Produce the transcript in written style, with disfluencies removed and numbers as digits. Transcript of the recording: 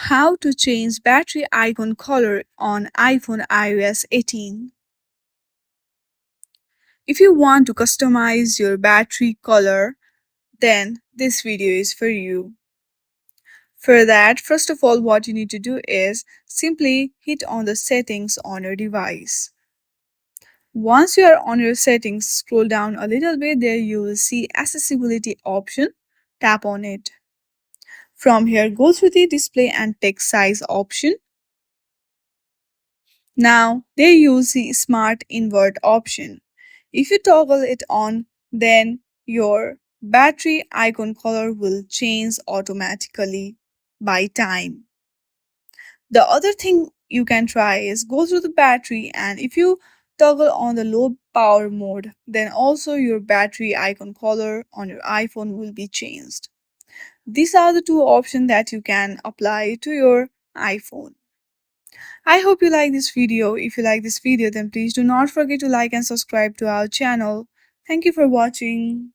How to change battery icon color on iPhone iOS 18. If you want to customize your battery color, then this video is for you. For that, first of all, what you need to do is simply hit on the settings on your device. Once you are on your settings, scroll down a little bit, there you will see accessibility option. Tap on it. From here, go through the display and text size option. Now, they use the smart invert option. If you toggle it on, then your battery icon color will change automatically by time. The other thing you can try is go through the battery, and if you toggle on the low power mode, then also your battery icon color on your iPhone will be changed. These are the two options that you can apply to your iPhone. I hope you like this video. If you like this video, then please do not forget to like and subscribe to our channel. Thank you for watching.